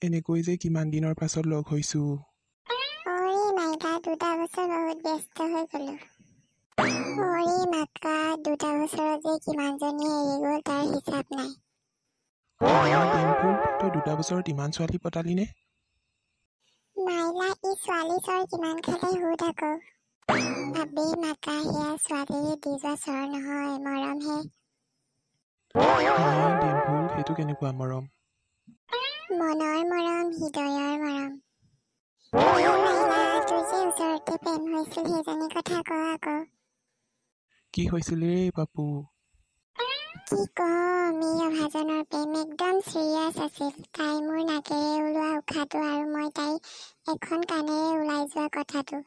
এনেকৈ যে কিমান দিনৰ পাছত লগ হৈছো। অৰে মাইকা 2টা বছৰ বহুত ব্যস্ত হৈ গলো। অৰে মাকা 2টা বছৰত যে কিমানজনী এৰি গ'ল তাৰ হিচাপ নাই। ডিম্পুল, তই 2টা বছৰত ইমান ছোৱালী পতালি নে? মাইলা ই ছোৱালী চৰ কিমান খালে সুধ আকৌ। ভাবি মাকা সেয়া ছোৱালীৰে দি যোৱা চৰ নহয়, মৰমহে। ডিম্পুল, সেইটো কেনেকুৱা মৰম? মনৰ মৰম, হৃদয়ৰ মৰম। মাইলা, তোৰ যে ওচৰতে প্ৰেম হৈছিল সেইজনী কথা ক আকৌ। কি হৈছিল ৰে বাপু? কি কম, এই অভাজনৰ প্ৰেম একদম চিৰিয়াছ আছিল। তাই মোৰ নাকেৰে ওলোৱা উশাহটো আৰু মই তাই এখন কাণেৰে ওলাই যোৱা কথাটো।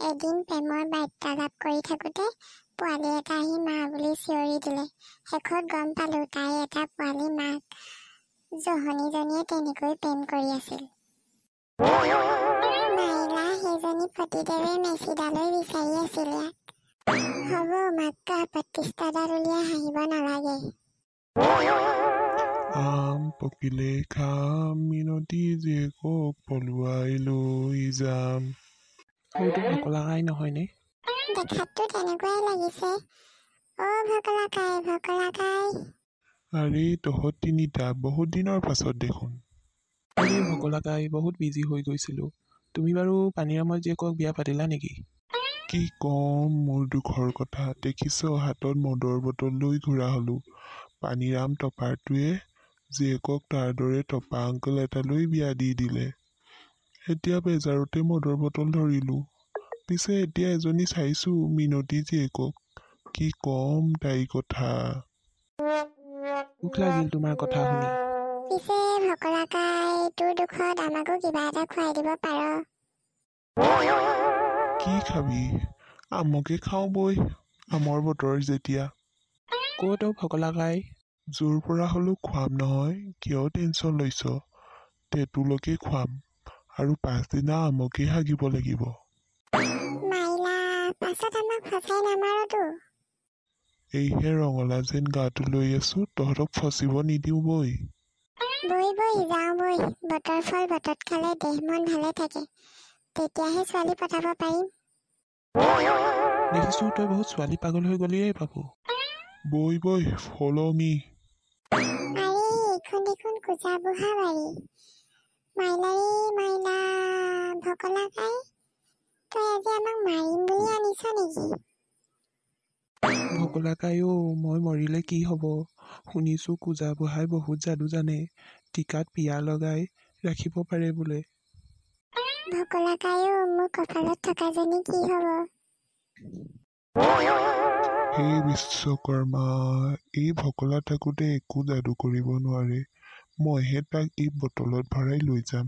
এদিন প্ৰেমৰ বাৰ্তালাপ কৰি থাকোতে পোৱালি এটা আহি মা বুলি চিঞৰি দিলে। শেষত গম পালো তাই এটা পোৱালি মাক। জহনীজনীয়ে তেনেকৈ প্ৰেম কৰি আছিল। মাইলা, সেইজনী পতিদেৱে মেচিডালৈ বিচাৰি আছিল ইয়াক। হ'ব মাক্কা, প্ৰতিষ্ঠাডাল উলিয়াই হাঁহিব নালাগে। আম পকিলে খাম, মিনতি জীয়েকক পলুৱাই লৈ যাম। সৌটো ভকলাকাই নহয়নে? দেখাততো তেনেকুৱাই লাগিছে। অ ভকলাকাই, ভকলাকাই। আৰে তহঁত তিনিটা বহুত দিনৰ পাছত দেখোন। আৰে ভকলাকাই, বহুত বিজি হৈ গৈছিলো। তুমি বাৰু পানীৰামৰ জীয়েকক বিয়া পাতিলা নেকি? কি কম মোৰ দুখৰ কথা। দেখিছ হাতত মদৰ বটল লৈ ঘূৰা হলো। পানীৰাম টপাৰটোৱে জীয়েকক তাৰ দৰে টপা আংকল এটালৈ বিয়া দি দিলে। এতিয়া বেজাৰতে মদৰ বটল ধৰিলো। পিছে এতিয়া এজনী চাইছো, মিনতি জীয়েকক। কি কম তাই কথা। দুখ লাগিল তোমাৰ কথা শুনি। পিছে ভকলাকাই, তোৰ দুখত আমাকো কিবা এটা খুৱাই দিব পাৰ। কি খাবি? আমকে খাওঁ বৈ, আমৰ বতৰ যেতিয়া। ক'তো ভকলাকাই? জোৰ পৰা হলেও খুৱাম নহয়, কিয় টেনচন লৈছ? তেঁতুলকে খুৱাম, আৰু 5 দিনা আমকে হাগিব লাগিব। মাইলা, পাছত আমাক ফচাই নামাৰতো। এইহে ৰঙলা যেন গাটো লৈ আছো, তহঁতক ফচিব নিদিওঁ বৈ। বৈ যাওঁ বৈ। বতৰ ফল বতত খালে দেহ মন ভালে থাকে। তেতিয়াহে ছোৱালী পতাব পাৰিম। দেখিছো তই বহুত ছোৱালী পাগল হৈ গলিয়ে বাপু। বৈ ফল' মি। আৰে এইখন দেখোন কোজা বুঢ়া বাৰী। মাইলা ৰে মাইলা, ভকলাকাই, তই আজি আমাক মাৰিম বুলি আনিছ নেকি? ভকলাকাইও, মই মৰিলে কি হব? শুনিছো কোজা বুঢ়াই বহুত যাদু জানে, টিকাত পিয়া লগাই ৰাখিব পাৰে বোলে। ভকলাকাইও, মোৰ কপালত থকাজনী কি হব? হে বিশ্বকৰ্মা, এই ভকলা থাকোতে একো যাদু কৰিব নোৱাৰে। মইহে তাক এই বটলত ভৰাই লৈ যাম।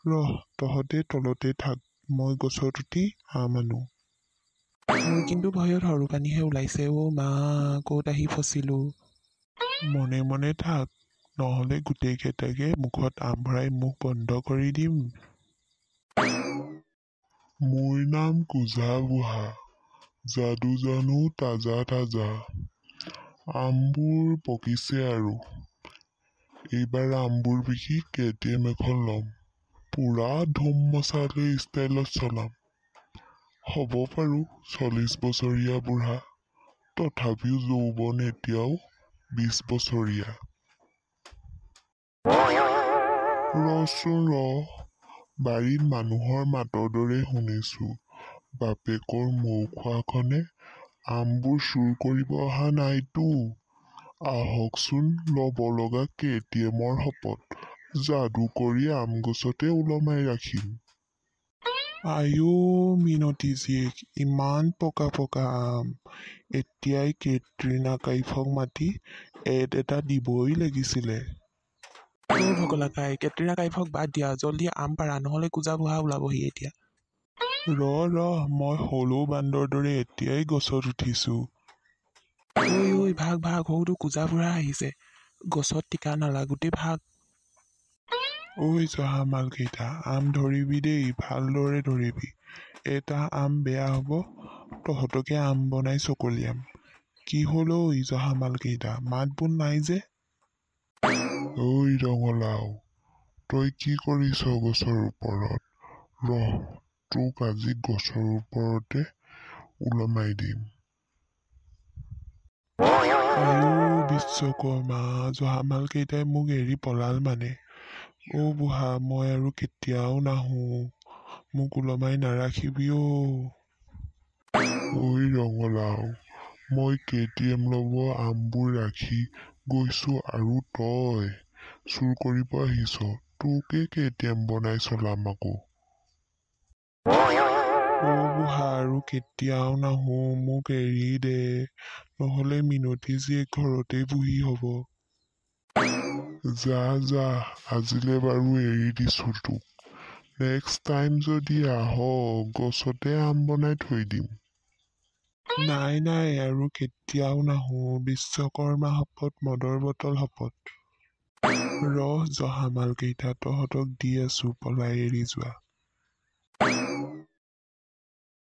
ৰহ, তহঁতে তলতে থাক, মই গছত উঠি আম আনো। মোৰ কিন্তু ভয়ত সৰু পানীহে ওলাইছে। অ মা, ক'ত আহি ফচিলো। মনে মনে থাক, নহলে গোটেইকেইটাকে মুখত আম ভৰাই মুখ বন্ধ কৰি দিম। মোৰ নাম কোজা বুঢ়া, যাদু জানো তাজা তাজা। আমবোৰ পকিছে আৰু এইবাৰ আমবোৰ বিকি KTM এখন ল'ম। পুৰা ধুম মচালে ষ্টাইলত চলাম। হ'ব পাৰো 40 বছৰীয়া বুঢ়া, তথাপিও যৌৱন এতিয়াও 20 বছৰীয়া। ৰচোন ৰ, বাৰীত মানুহৰ মাতৰ দৰে শুনিছো। বাপেকৰ মৌ খোৱাখনে আমবোৰ চুৰ কৰিব অহা নাইতো। আহকচোন, লব লগা KTMৰ শপত যাদু কৰি আম গছতে ওলমাই ৰাখিম। আইও মিনতি জীয়েক, ইমান পকা পকা আম। এতিয়াই কেটৰিনা কাইফক মাতি এড এটা দিবই লাগিছিলে। অ ভকলাকাই, কেটৰিনা কাইফক বাদ দিয়া, জল্দি আম পাৰা, নহলে কোজা বুঢ়া ওলাবহি এতিয়া। ৰ, মই হলৌ বান্দৰ দৰে এতিয়াই গছত উঠিছো। ঐ ভাগ সৌটো কোজা বুঢ়া আহিছে। গছত টিকা নালাগোতে ভাগ। ঐ জহা মালকেইটা, আম ধৰিবি দেই, ভালদৰে ধৰিবি। এটা আম বেয়া হব, তহঁতকে আম বনাই চকলিয়াম। কি হল ঐ জহা মালকেইটা, মাত বোল নাই যে? ঐ ৰঙলাও, তই কি কৰিছ গছৰ ওপৰত? ৰহ, তোক আজি গছৰ ওপৰতে ওলমাই দিম। আয়ো বিশ্বকৰ্মা, জহামাল কেইটাই মোক এৰি পলাল মানে। অ' বুঢ়া, মই আৰু কেতিয়াও নাহো, মোক ওলমাই নাৰাখিবি অ'। ঐ ৰঙালাও, মই KTM ল'ব আমবোৰ ৰাখি গৈছো আৰু তই চুৰ কৰিব আহিছ। তোকে KTM বনাই চলাম আকৌ। অ' বুঢ়া, আৰু কেতিয়াও নাহো, মোক এৰি দে, নহ'লে মিনতী জীয়েক ঘৰতেই বুঢ়ী হ'ব। যা যা, আজিলে বাৰু এৰি দিছো তোক। নেক্সট টাইম যদি আহ, গছতে আম বনাই থৈ দিম। নাই নাই, আৰু কেতিয়াও নাহো, বিশ্বকৰ্মা শপত, মদৰ বটল শপত। ৰহ জহামাল কেইটা, তহঁতক দি আছো পলাই এৰি যোৱা।